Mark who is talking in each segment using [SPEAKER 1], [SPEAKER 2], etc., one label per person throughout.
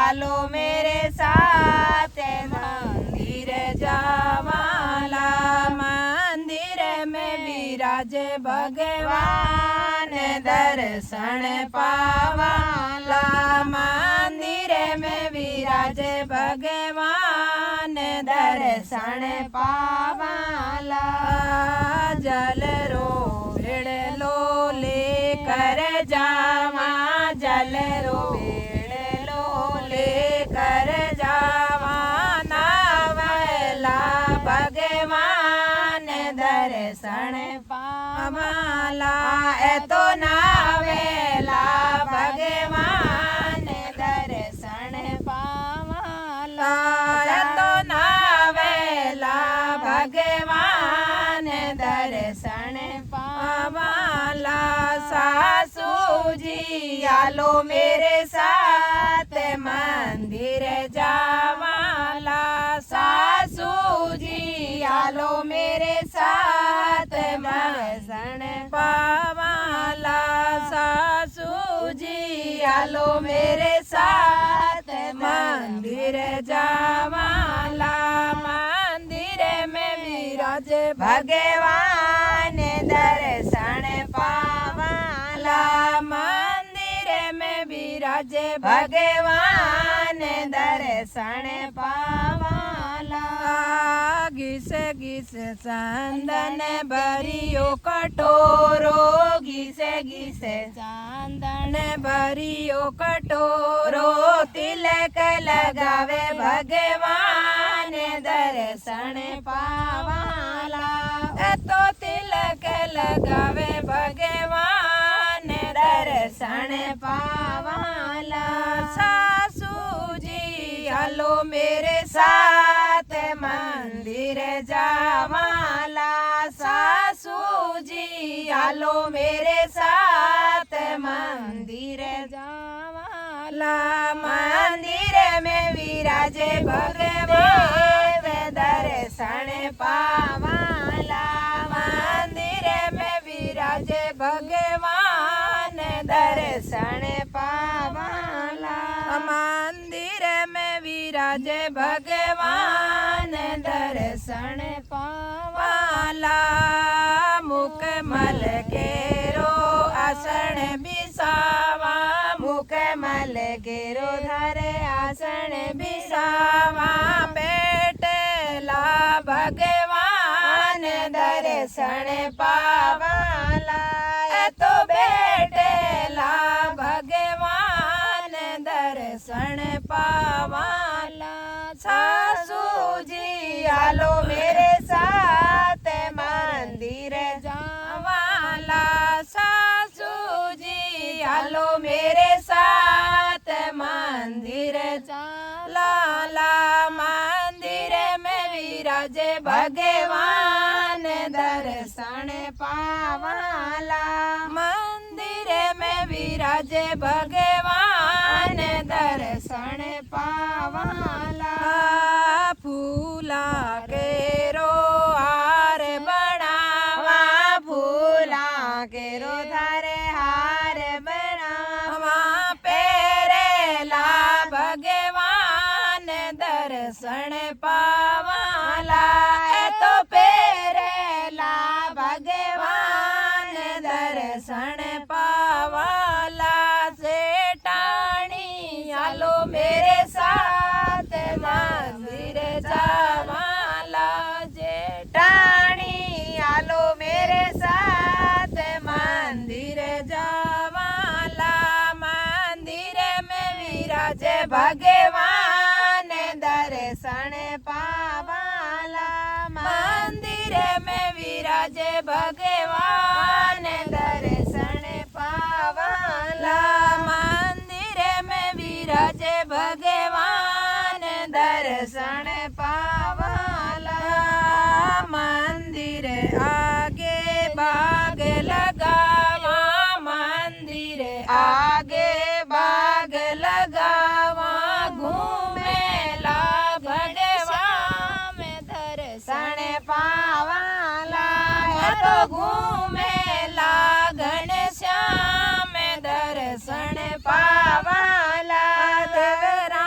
[SPEAKER 1] आलो मेरे साथ मंदिर जावाला। मंदिर में विराजे भगवान दर्शन पावाला। मंदिर में विराजे भगवान दर्शन पावाला। जल रो लो लेकर जावा, जल रो लो लेकर जावा। नावला भगवान दर्शन पावाला। ए तो नावेला भगवान दर्शन पावाला। ए तो नावेला भगवान दर्शन पावाला। सासू जी आलो मेरे साथ मंदिर जावाला। सासू जी आलो मेरे साथ दर्शन पावाला। सासू जी आलो मेरे साथ मंदिर जावाला। मंदिर में विराजे भगवान दर्शन पावाला। मंदिर में विराजे भगवान दर्शन पावाला। घिस घिस चंदन भरियो कटोरो, घिस घिस चंदन भरियो कटोरो। तिलक लगावे भगवान दर्शन पावाला। तो तिलक लगावे भगवान दर्शन पावाला। सासू जी आलो मेरे साथ मंदिर जावाला। सासू जी आलो मेरे साथ मंदिर जावाला। मंदिर में विराजे भगवान दर्शन पावाला। मंदिर में विराजे भगवान दर्शन पावाला। मंदिर में विराजे भगवान दर्शन पावाला। मुकमल केरो आसन बिसावा, मुकमल केरो धरे आसन बिसावा। बेटला भगवान दर्शन पावाला। तो बेटला भगवान दर्शन पावाला। सासू जी आलो मेरे साथ मंदिर जावाला। सासू जी आलो मेरे साथ मंदिर जालाला। मंदिर में विराजे भगवान दर्शन पावाला। मंदिर में विराजे भगवान दर्शन पावाला। फूला केरो हार बनावा, फूला केरो धरे हार बनावा। पेरेला भगवान दर्शन पावाला। तो पेरेला भगवान दर्शन पावाला। सेठानी आलो मेरे साथ मंदिर जावाला। जेठानी आलो मेरे साथ मंदिर जावाला। मंदिर में विराजे भगवान दर्शन पावाला। मंदिर में विराजे भगवान दर्शन पावाला। मंदिर में विराजे भगवान दर्शन पावाला। मंदिर आगे बाग लगावा, मंदिर आगे बाग लगावा। घूमेला भगवान दर्शन पावाला। तो घूमेला घनश्याम दर्शन पावाला। देवरा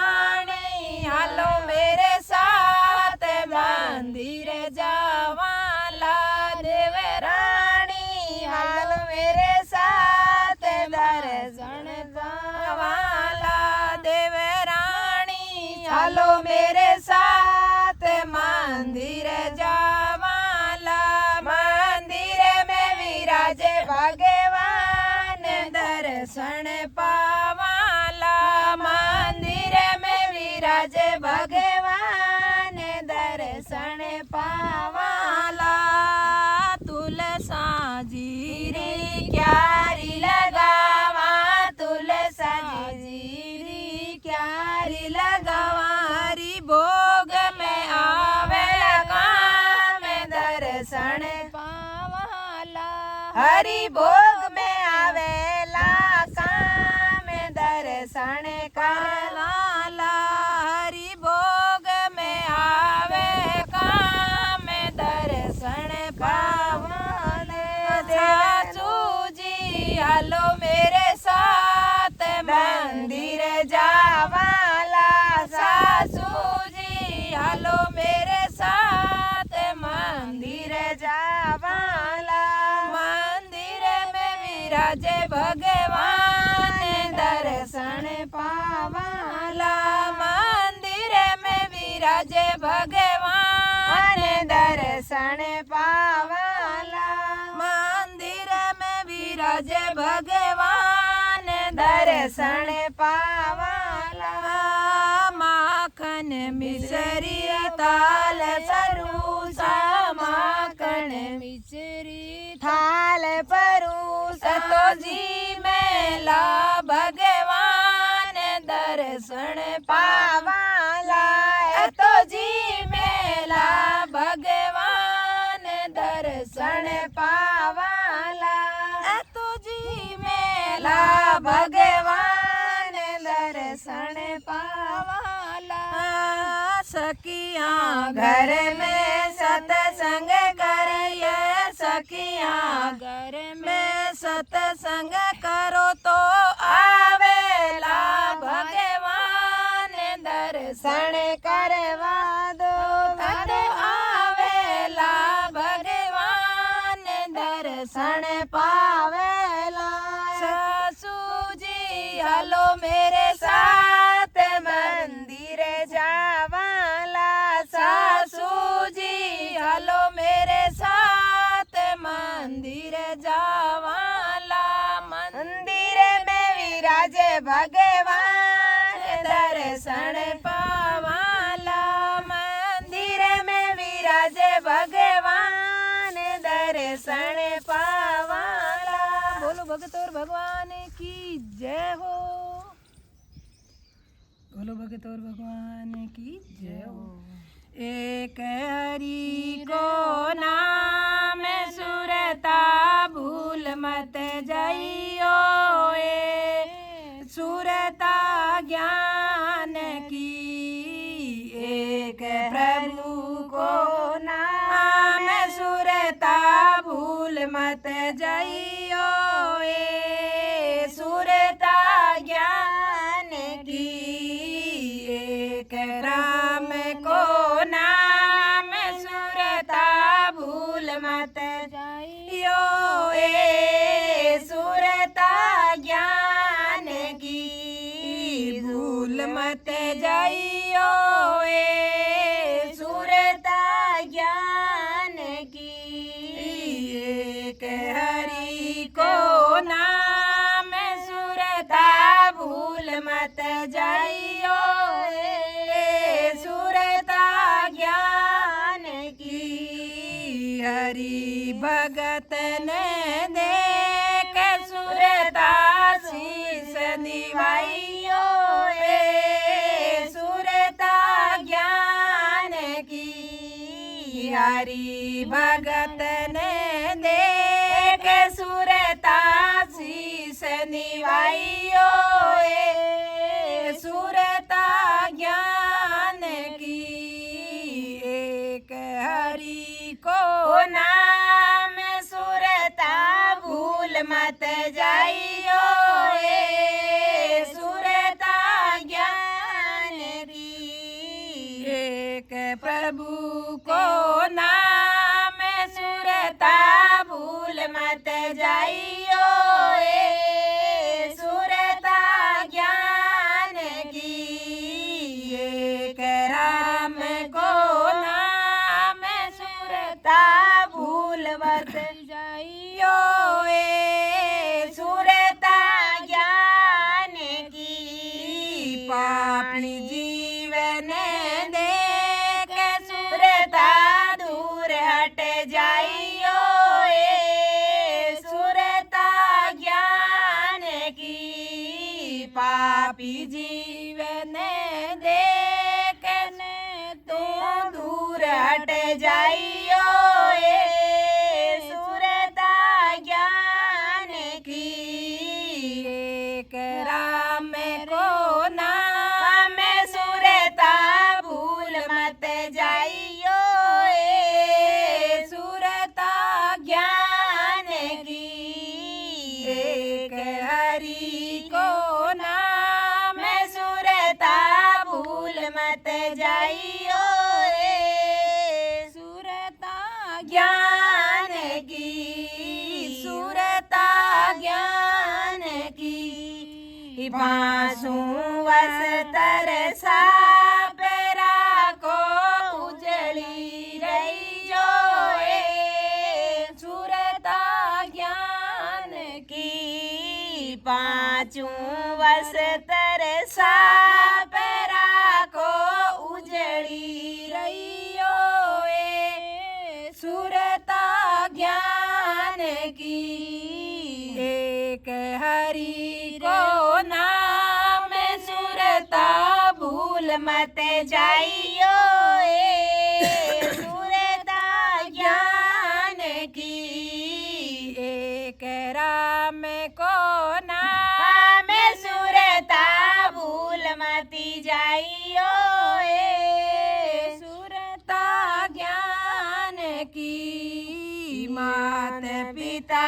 [SPEAKER 1] दर्शन पावाला। हरि भोग में आवेला काम दर्शन करवाला। हरि भोग में आवे काम दर्शन पावाले। सासू जी हालो मेरे साथ मंदिर जावाला। सासू जी हालो मेरे साथ मंदिर जावाला। मंदिर में विराजे भगवान दर्शन पावाला। मंदिर में विराजे भगवान दर्शन पावाला। मंदिर में विराजे भगवान दर्शन पावाला। माखन मिसरी ताल सरूसा। माखन मिसरी थाल परूस। तो जी मेला भगवान दर्शन पावाला। तो जी मेला भगवान दर्शन पावाला। तो जी मेला भगवान दर्शन पावाला। सखियाँ घर में सत्संग करिए। सखियाँ घर में सत्संग करो तो आवेला भगवान दर्शन करवा दो। तो आवेला भगवान दर्शन पावेला। सासू जी हालो मेरे साथ मंदिर जावाला। सासू जी हालो मेरे साथ मंदिर जावाला। मंदिर में विराजे भगवान दर्शन पावाला। मंदिर में विराजे भगवान दर्शन पावाला। बोलो भगत और भगवान की जय हो। बोलो भगत और भगवान की जय हो। एक हरि को नाम सुरता भूल मत जाइयो। सुरता ज्ञान की एक प्रभु को नाम सुरता भूल मत जाइयो। सुरता ज्ञान की एक राम को नाम सुरता भूल मत जाइयो। सुरता ज्ञान की भूल मत जाइयो। सुरता ज्ञान की एक हरि को नाम सुरता भूल मत जाइयो। सुरता ज्ञान की हरि भगत ने देख सुरता शीस निवाइयो। सुरता ज्ञान की हरि भगत ने देख सुरता शीस निवाइयो। सुरता ज्ञान की एक हरि को नाम सुरता भूल मत जाइयो। सुरता ज्ञान की एक प्रभु को नाम सुरता भूल मत जाइयो। सुरता ज्ञान की एक राम को नाम सुरता भूल मत जाइयो। सुरता ज्ञान की पापी जीवन देख सुरता दूर हट जाइयो। सुरता ज्ञान की पापी जीवन देखने तो दूर हट जाइयो। पासू वस्तर साप राखो उजળી रहियो सुरता ज्ञान की पांचू वस्तर साप राखो उजળી रहियो सुरता ज्ञान की एक हरि को नाम सुरता भूल मत जाइयो सुरता ज्ञान की एक राम को नाम सुरता भूल मत जाइयो सुरता ज्ञान की मात पिता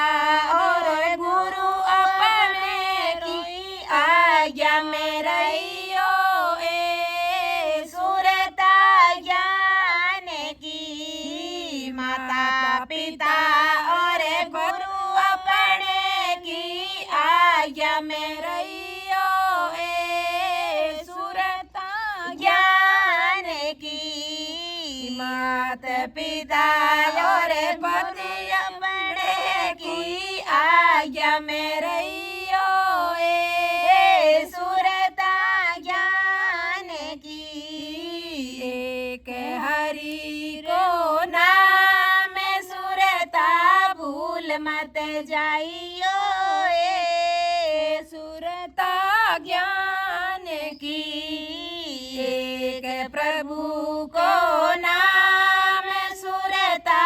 [SPEAKER 1] और गुरु अपने की आज्ञा में रहियो सुरता ज्ञान की माता पिता और गुरु अपने की आज्ञा में रहियो सुरता ज्ञान की मात पिता और पति अपने की आज्ञा में रहियो सुरता ज्ञान की एक हरि को नाम सुरता भूल मत जाइयो सुरता ज्ञान की एक प्रभु को नाम सुरता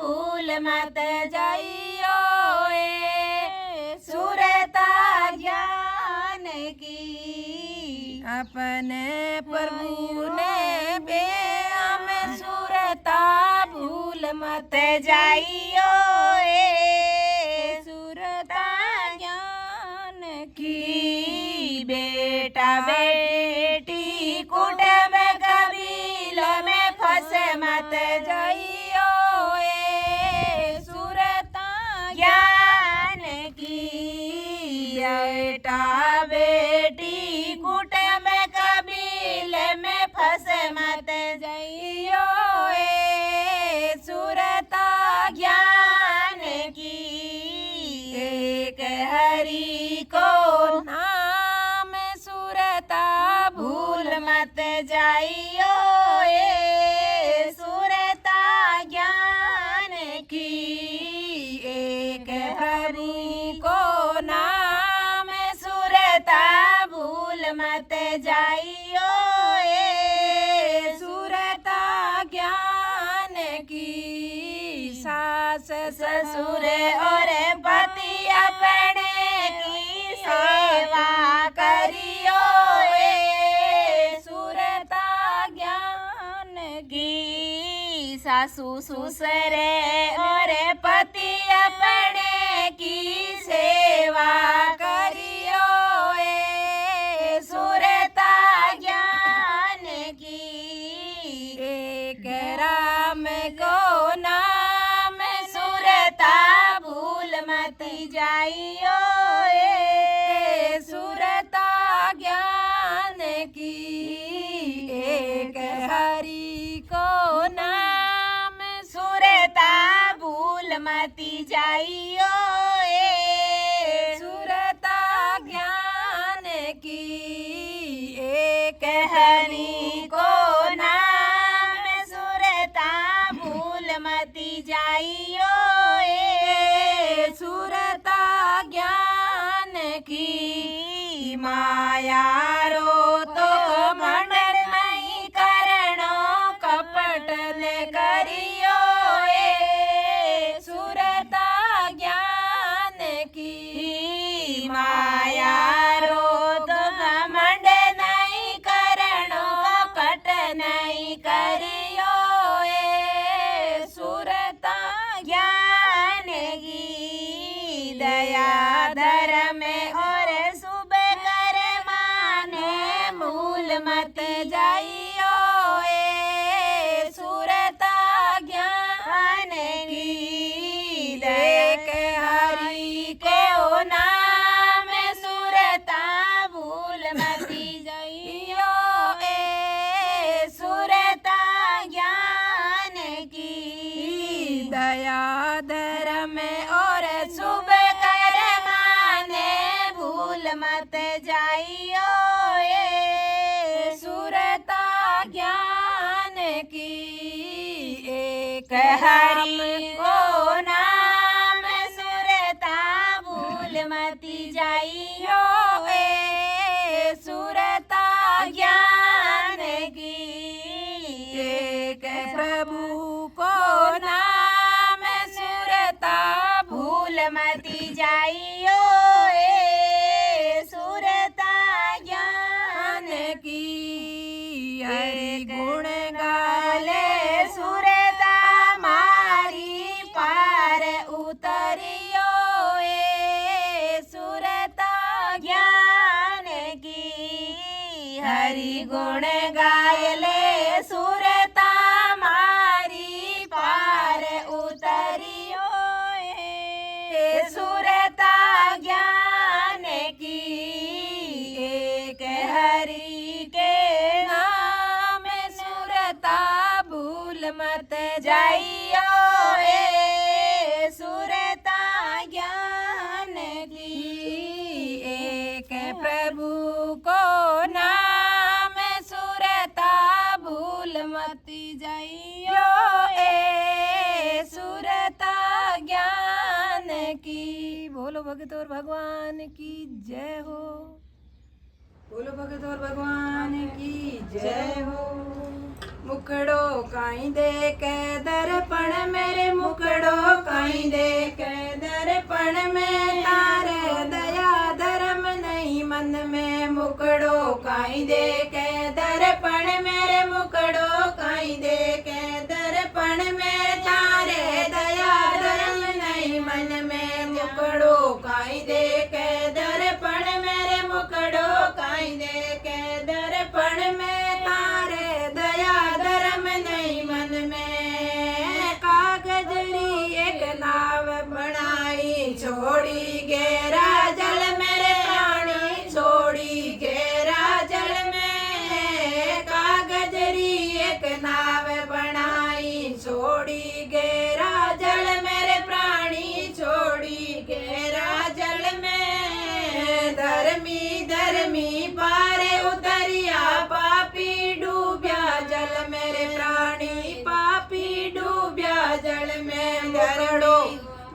[SPEAKER 1] भूल मत जाइयो सुरता ज्ञान की अपने प्रभु ने बे हम सुरता भूल मत जाइयो सुरता ज्ञान की बेटा बेटी कुटुंब कबील में फंस मत जाइयो सुरता ज्ञान की बेटा बेटी कुटुंब कबील में फंस मत जाइयो सुरता ज्ञान की एक हरि को नाम सुरता भूल मत जाइयो सुरता ज्ञान की एक हरि को नाम सुरता भूल मत जाइयो सुरता ज्ञान की सास ससुर और पति अपने की सेवा करियो सुरता ज्ञान की सासू ससुर और पति अपने की सेवा करियो सुरता ज्ञान की एक राम को नाम सुरता भूल मत जाइयो सुरता ज्ञान की एक हरि को नाम सुरता भूल मत जाइयो सुरता ज्ञान की एक हरि को नाम सुरता भूल मत जाइयो सुरता ज्ञान की माया रो तो मंडल नहीं करणो कपट ने करियो सुरता ज्ञान की माया रो तो घमंड नहीं करणो कपट नहीं करियो सुरता ज्ञान दया धर्म और शुभ कर माने भूल मत जाइयो ए सुरता ज्ञान की एक हरि को नाम सुरता भूल मत जाइयो ए सुरता ज्ञान की एक प्रभु को नाम सुरता भूल मत जाइयो ए सुरता ज्ञान की हरि गुण गाले सुरता मारी पार उतरियो ए सुरता ज्ञान की हरि गुण गायले सुरता मारी पार उतरियो ए सुरता ज्ञान की एक हरि के नाम सुरता भूल मत जाइयो ए सुरता ज्ञान की एक प्रभु को नाम सुरता भूल मत जाइयो ए सुरता ज्ञान की। बोलो भगत और भगवान की जय हो। बोलो भगत और भगवान की जय हो। मुखड़ो काई दे के दर्पण मेरे मुखड़ो काई दे के दर्पण में तारे दया धर्म नहीं मन में मुखड़ो काई दे के दर्पण मेरे मुखड़ो काई दे के दर्पण में तारे दया धर्म नहीं मन में मुखड़ो काई दे के दर्पण मेरे मुखड़ो काई दे के दर्पण में तारे दया धर्म नहीं मन में कागजरी एक नाव बनाई छोड़ी गहरा जल मेरे प्राणी छोड़ी गहरा जल में कागजरी एक नाव बनाई छोड़ी गहरा जल मेरे प्राणी छोड़ी गहरा जल में धर्मी धर्मी पारे उतरिया पापी डूब्या जल मेरे प्राणी पापी डूब्या जल में धरणो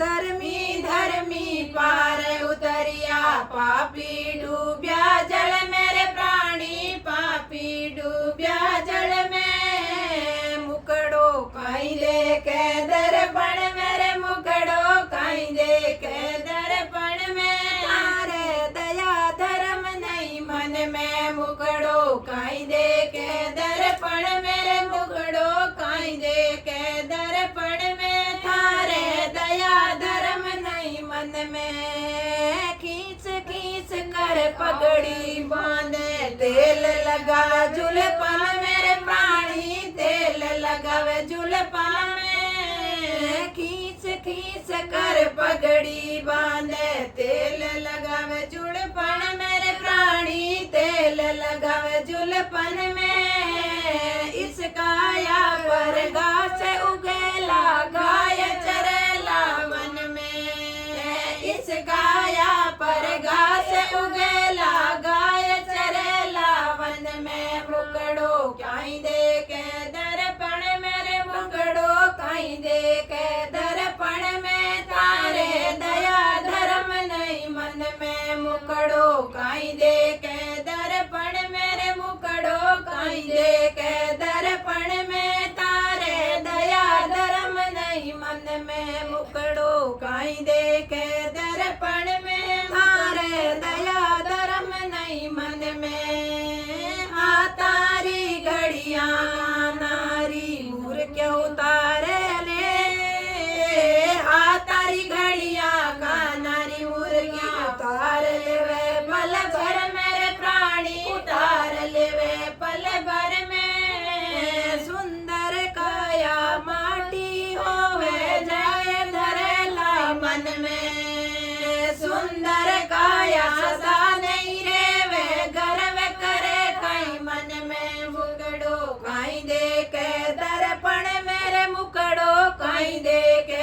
[SPEAKER 1] धर्मी धर्मी पारे उतरिया पापी डूब्या जल मेरे प्राणी पापी डूब्या जल में मुकड़ो काई दे के दर्पण मेरे मुकड़ो काई दे के दर्पण में तारे दया धर्म नहीं मन में मुकड़ो काई दे के दर्पण मेरे मुकड़ो काई दे के दर्पण में थारे दया धर्म नहीं मन में खींच खींच कर पगड़ी बांधे तेल लगा जुलपन मेरे प्राणी तेल लगावे जुलपन में खींच खींच कर पगड़ी बांधे तेल लगावे जुलपन मेरे प्राणी तेल लगावे जुलपन में इस काया पर घास उगेला गाय चरेला वन में इस काया पर घास उगेला गाय चरेला वन में मुकड़ो काई दे के दर्पण मेरे मुकड़ो काई दे के दर्पण में तारे दया धर्म नहीं मन में मुकड़ो काई दे के दर्पण मेरे मुकड़ो काई दे के दर्पण में तारे दया धर्म नहीं मन में मुकड़ो काई दे के दर्पण में तारे दया धर्म नहीं मन में हाँ तारी घड़िया नारी मूर क्यों उतारे ले हाँ तारी घड़िया का नारी मूर क्यों उतार ले वे पल भर मेरे प्राणी उतार ले वे पल भर में सुंदर काया माटी होवे जाए धरेला मन में सुंदर काया सदा नहीं रेवे गर्व करे कई मन में मुकड़ो काई दे के दर्पण मेरे मुकड़ो काई दे के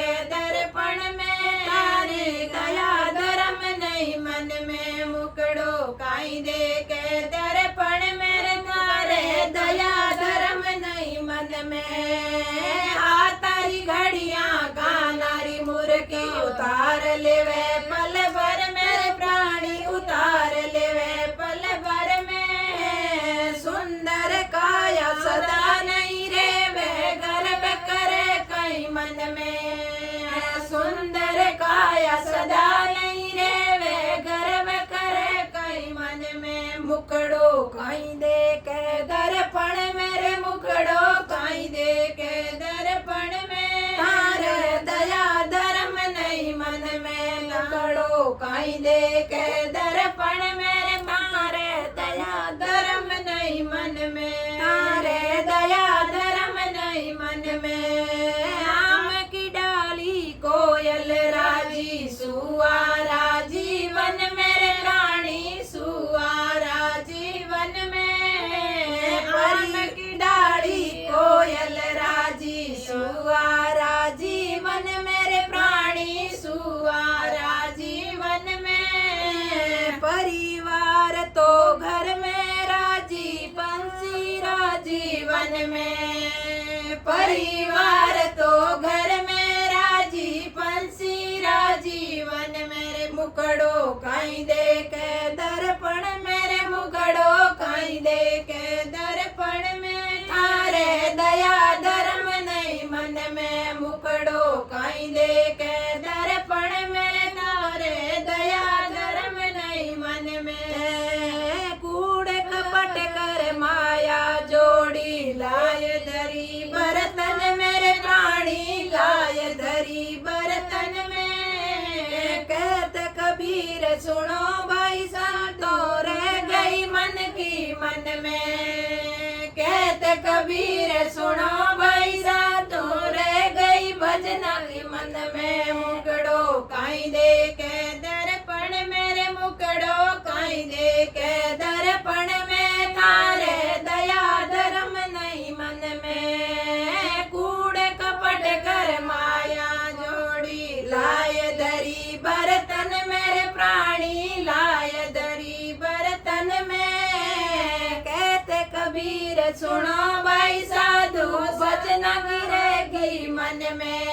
[SPEAKER 1] उतार लेवे पल भर मेरे प्राणी उतार लेवे पल भर में सुंदर काया सदा नहीं रेवे गर्व करे कई मन में सुंदर काया सदा नहीं रेवे गर्व करे कई मन में मुखड़ो कहीं दे के दर्पण मेरे मुखड़ो कहीं दे के दर्पण में तारे दया धर्म नहीं मन में मुखड़ो कहीं दे के दर्पण मेरे तारे दया धर्म नहीं मन में तारे दया धर्म नहीं मन में आम की डाली कोयल राजी सुआरा जीवन मेरे प्राणी सुआरा जीवन में आम की डाली कोयल राजी सुआरा जीवन मेरे प्राणी सुआरा जीवन में परिवार तो घर में राजी पंछी जीवन में परिवार तो घर में राजी पंछी जीवन मेरे मुखड़ो कहीं दे के दर्पण मेरे मुखड़ो कहीं दे के दर्पण में तारे दया धर्म नहीं मन में मुखड़ो कहीं दे के दर्पण में तारे दया धर्म नहीं मन में कूड़े कपट कर माया जोड़ी लाय धरी बर्तन मेरे प्राणी लाय धरी बर्तन में कहत कबीर सुनो भाई तो रह गई मन की मन में कहत कबीर सुनो भाई तो रह गई भजना की मन में मुकड़ो कहीं दे के दर्पण मेरे मुकड़ो कहीं दे के दर्पण में तारे दया धर्म नहीं मन में कूड़े कपट कर माया जोड़ी लाय धरी बर्तन मेरे प्राणी लाय धरी बर्तन में कहते कबीर सुनो भाई साधु भजना गिरेगी मन में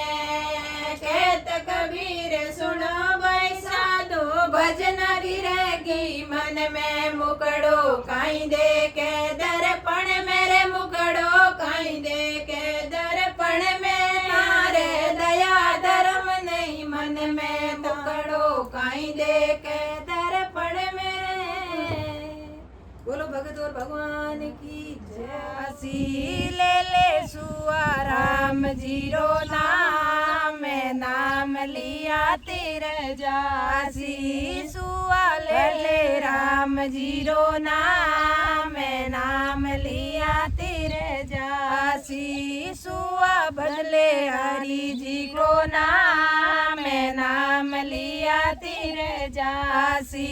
[SPEAKER 1] कहते कबीर सुनो भाई साधु भजना गिरेगी मन में मुकड़ो कहीं दे के दर्पण मेरे मुकड़ो कहीं दे के दर्पण में तारे दया धर्म नहीं मन में मुकड़ो कहीं दे के दर्पण में बोलो भगत और भगवान की जय ले सुआ राम जीरो नाम नाम लिया तेरे जासी सुआ ले राम जीरो नाम नाम लिया तेरे जासी सुआ बदले हरि जी को नाम लिया तेरे जासी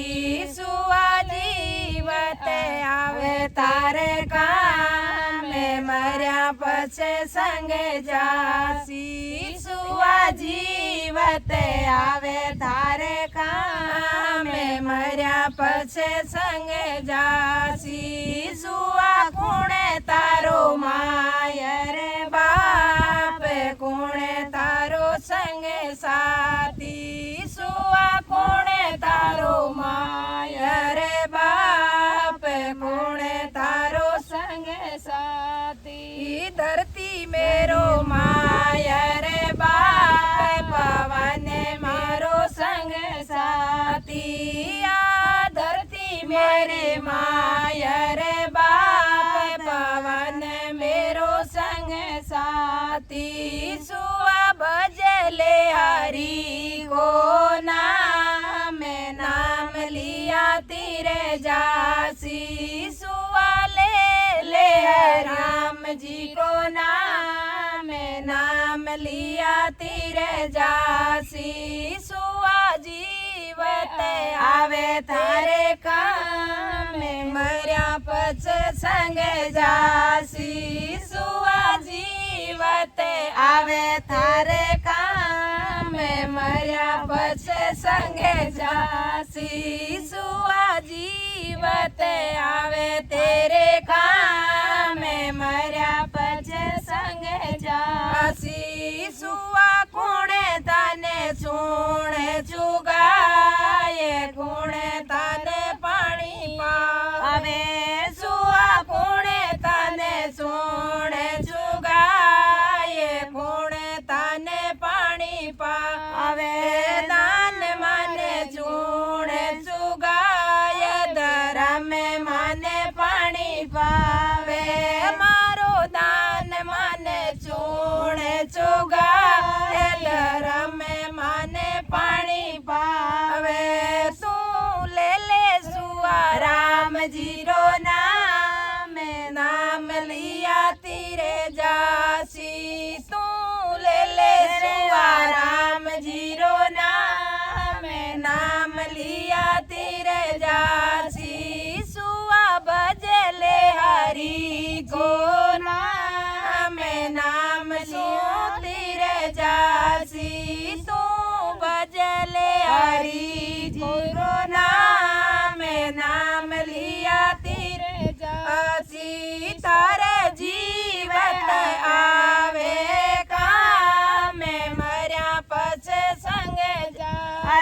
[SPEAKER 1] सुआ जीवत आवे तारे काम मर्या पछे संग जासी सुआ जीवत आवे तारे काम मर्या पछे संग जासी सुआ कुणे तारो मायर बाप कुणे तारो संग साथी सुआ कुणे तारो मायर बाप कुणे तारो संग साथी धरती मेरो मायर बाप पवन मारो संग साथी आ धरती मेरे मायर बाप पवन मेरो संग साथी सुआ भजले हरि को नाम लिया तेरे जासी सुआ ले राम जी को नाम लिया तेरे जासी सुआ जीवत आवे थारे काम मर्या पछ संग जासी सुआ जीवत आवे थारे काम मर्या पछ संग जासी सुआ जीवत आवे तेरे काम मर्या पछ संग जासी सुआ कुणे तने सुण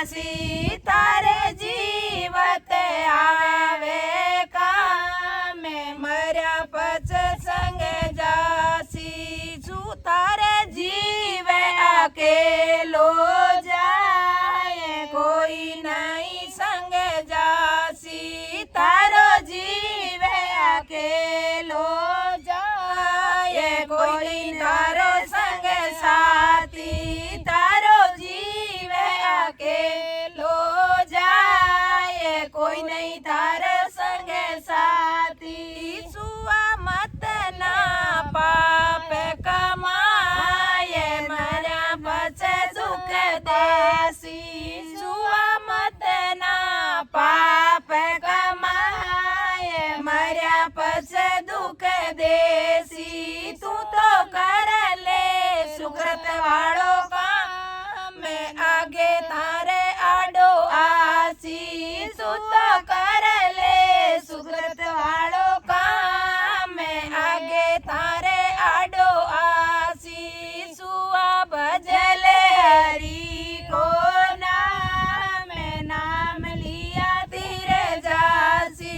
[SPEAKER 1] જાસી તારે જીવત આવે કામે મર્યા પછી સંગ જાસી શું તારે જીવે અકેલો જાય કોઈ નહીં સંગ જાસી તારો જીવે અકેલો જાય કોઈ તારો સંગ સાથી તારો જીવે અકેલો જાય કોઈ નહીં તારો સંગ સાથી સુવા મત ના પાપ કમાય મર્યા પછી સુખ દેસી સુવા મત ના પાપ કમાય મર્યા પછી દુઃખ દેસી તું તો કર લે સુકૃત વાળો કામ આગે તારે આડો આસી તું તો કર લે સુકૃત વાળો કામ આગે તારે આડો આસી સુવા ભજલે હરી કો નામ लिया तीरे जासी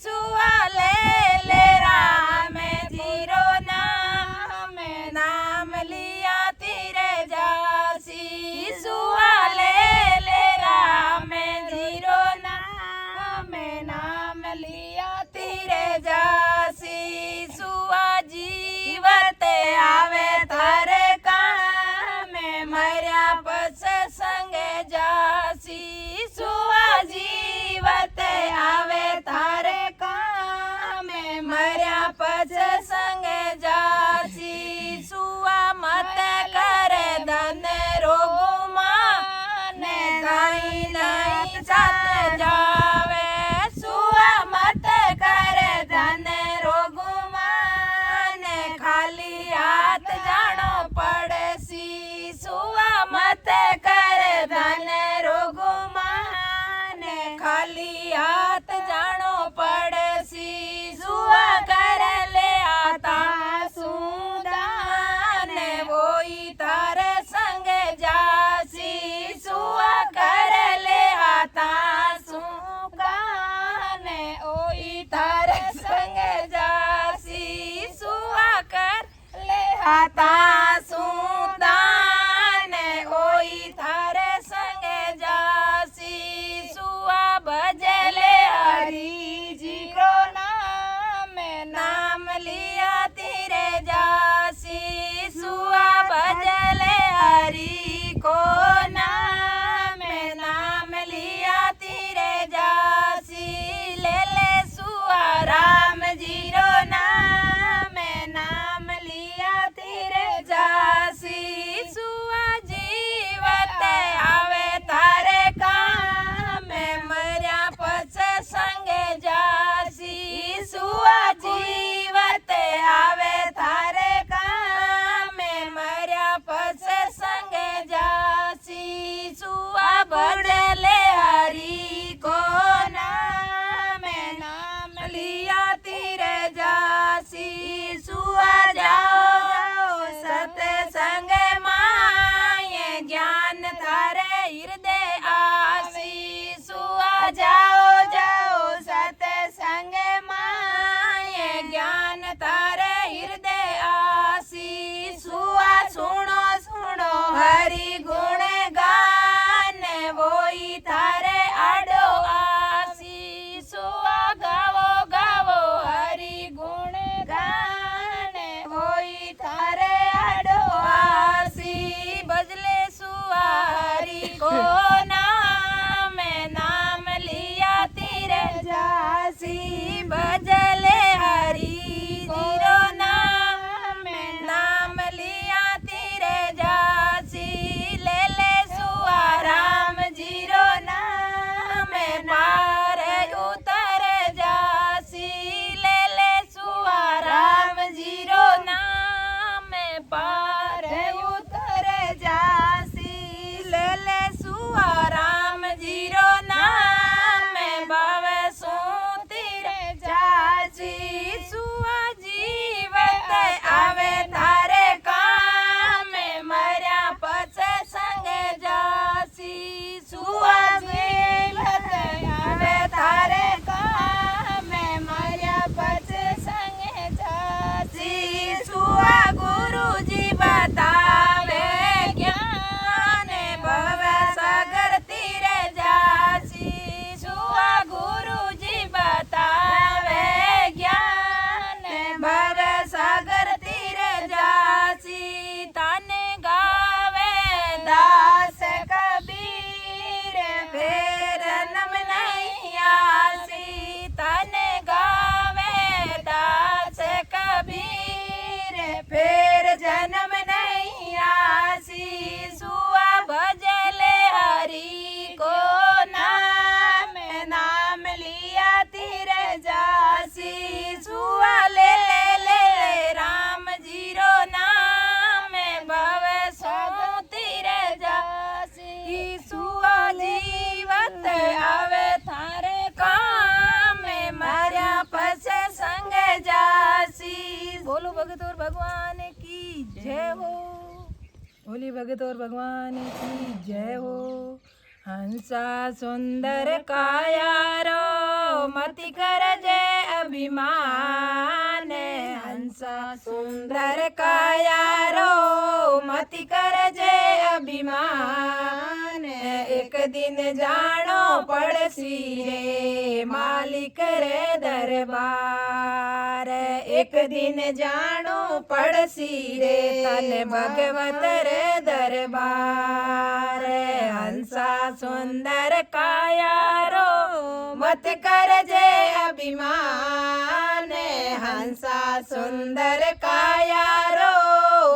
[SPEAKER 1] सुआ ले राम जीरो नाम लिया तीरे जासी सुआ ले राम जीरो नाम लिया तीरे जासी सुआ जीवत आवे तारे काम मर्या પછી સંગ જાસી સુવા જીવત આવે તારે કામે મર્યા પછી સંગ જાસી સુવા મત કરે ધન રોગમાં ને કાઈ નહીં જાત જાવે સુવા મત કરે ધન રોગમાં ને ખાલી હાથ જાણો પડસી સુવા મત કરે ધન રોગમાં ને ખાલી હાથ જાણો પડસી સુવા કર લે આતા સુદાન વોઈ તારે સંગ જાસી સુવા કર લે આતા સુદાન ઓઈ તારે સંગ જાસી સુવા કર લે આતા સુદાન ઓઈ તારે સંગ જાસી સુવા ભજલે હરીજી કો નામ लिया तीरे जासी सुआ भजले हरी को नाम लिया तीरे जासी ले सुआ राम जीरो नाम लिया तीरे जासी सुआ जीवत आवे तारे काम मर्या પછી સંગ જાસી સુआ जीवत आवे तारे काम मर्या પછી સંગ જાસી बोली भगत और भगवान की जय हो। हंसा सुंदर कायारो मति कर जय अभिमान। हंसा सुंदर कायारो मति कर जय अभिमान। एक दिन जानो पड़सी रे मालिक रे दरबार। एक दिन जानो पड़सी रे तन भगवत रे दरबार। हंसा सुंदर कायारो मत कर जय अभिमान। हंसा सुंदर कायारो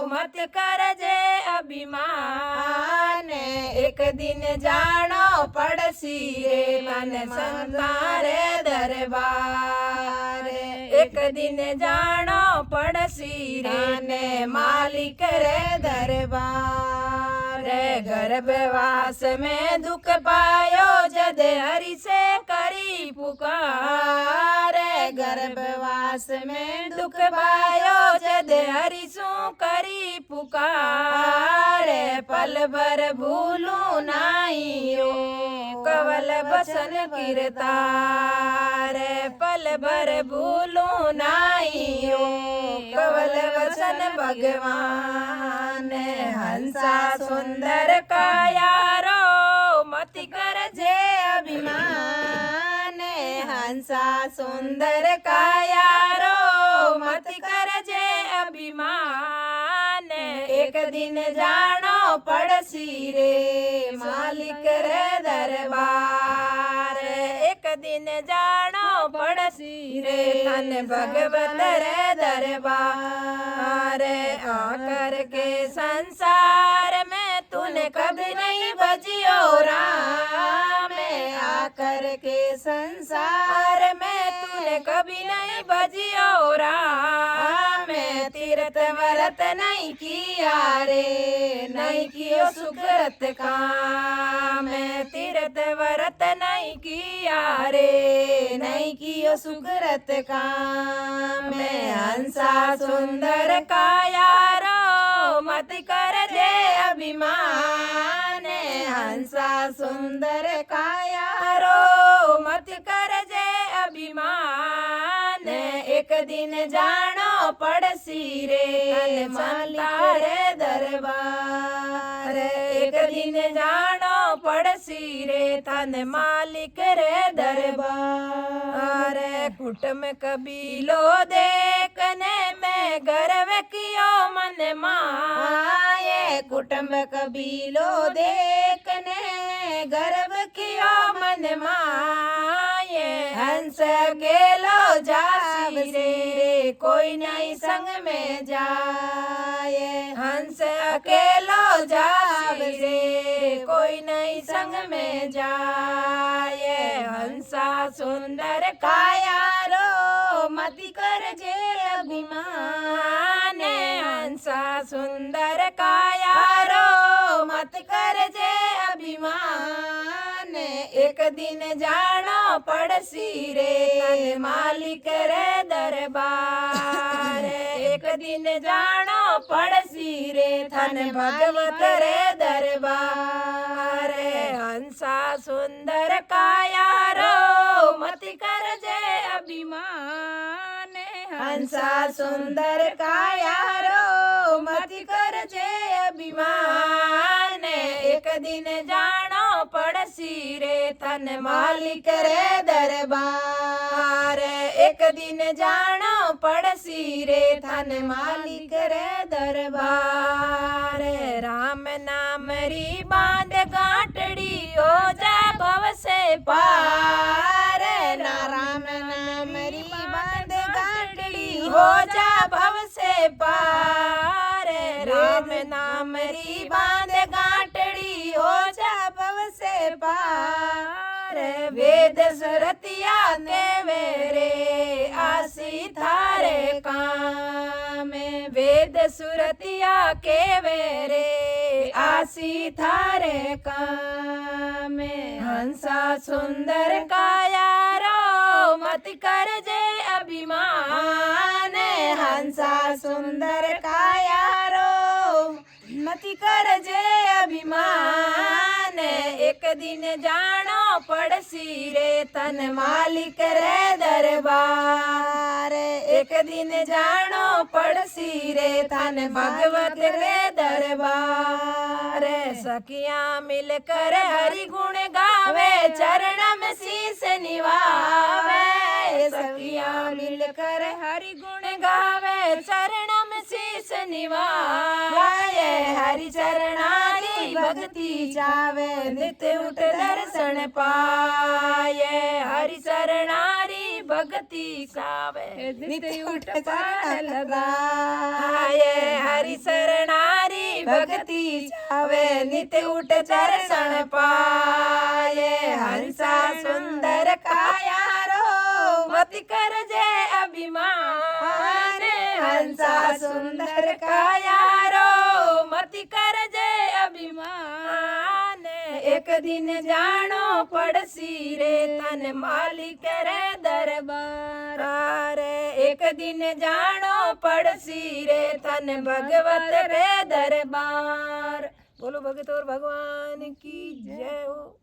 [SPEAKER 1] मत कर जय अभिमान। एक दिन जानो पड़सी रे मन संतारे दरबार। एक दिन जानो पड़सी रे ने मालिक रे दरबार। गर्भवास में दुख पायो जद हरि से करी पुकार। गर्भवास में दुख पायो जद हरि सु करी पुकार। पल भर भूलू नाइयो कवल बसन कीरतार। पल भर भूलू नाइयो कवल बसन भगवान। हंसा सुंदर कायारो मति कर जय अभिमान। हंसा सुंदर कायारो मति कर जय अभिमान। एक दिन जानो पड़सी रे मालिक रे दरबार। एक दिन जानो पड़सी रे धन भगवत रे दरबार। आकर के संसार में तूने कभी नहीं बजियो राम। आकर के संसार में तूने कभी नहीं बजियो राम। तीर्थ व्रत नहीं किया रे नहीं कियो सुकृत काम। तीर्थ व्रत नहीं किया रे नहीं कियो सुकृत काम। हंसा सुंदर कायारो मत कर जय अभिमान। हंसा सुंदर कायारो मत कर जय अभिमान। एक दिन जानो पड़सी रे मालिक दरबार। एक दिन जानो पड़सी रे तन मालिक रे दरबार। कुटुम कबीलो देखने में गर्व कियो मन माये। कुटुम कबीलो देखने में गर्व कियो मन माये। हंस अकेलो जासी रे कोई नहीं संग में जाए। हंस अकेलो जासी रे कोई नहीं संग में जाए। हंसा सुंदर कायारो मति कर जय अभिमान। हंसा सुंदर कायारो मत कर जय अभिमान। एक दिन जानो पड़सी रे तन मालिक रे दरबार। एक दिन जानो पड़सी रे धन भगवत रे दरबार। हंसा सुंदर कायारो मति कर जय अभिमान। हंसा सुंदर कायारो मति कर जय अभिमान। एक दिन जानो पड़सी रे तन मालिक रे दरबार। एक दिन जानो पड़सी रे धन मालिक रे दरबार। राम नाम री बांध गांठड़ी हो जा भव से पार। ना राम नाम री बांध गांठड़ी हो जा भव से पार। राम नाम री बांध गांठड़ी हो जा भव से पार। वेद सुरतिया देवे रे आसी थारे काम। वेद सुरतिया के वेरे आसी थारे काम। हंसा सुंदर कायारो मत कर जय अभिमान। हंसा सुंदर कायारो मती करजे अभिमान एक दिन जानो पड़सी रे तन मालिक रे दरबार एक दिन जानो पड़सी रे तन भगवत रे दरबार सखियां मिलकर हरि गुण गावे चरण में शीस निवावे सखियां मिलकर हरि गुण गावे चरण में शीस निवावे हरि चरणारी भक्ति जावे नित्य उठ दर्शन पाए हरि चरणारी भक्ति सावे नित्य उठ चरण लगाए हरि चरणारी भक्ति जावे नित्य उठ चरण पाए हंसा सुंदर काया रो मति कर जय अभिमान हंसा सुंदर काया रो मति कर जय अभिमान एक दिन जानो पड़सी रे तन मालिक रे दरबार एक दिन जानो पड़सी रे तन भगवत रे दरबार। बोलो भगत और भगवान की जय हो।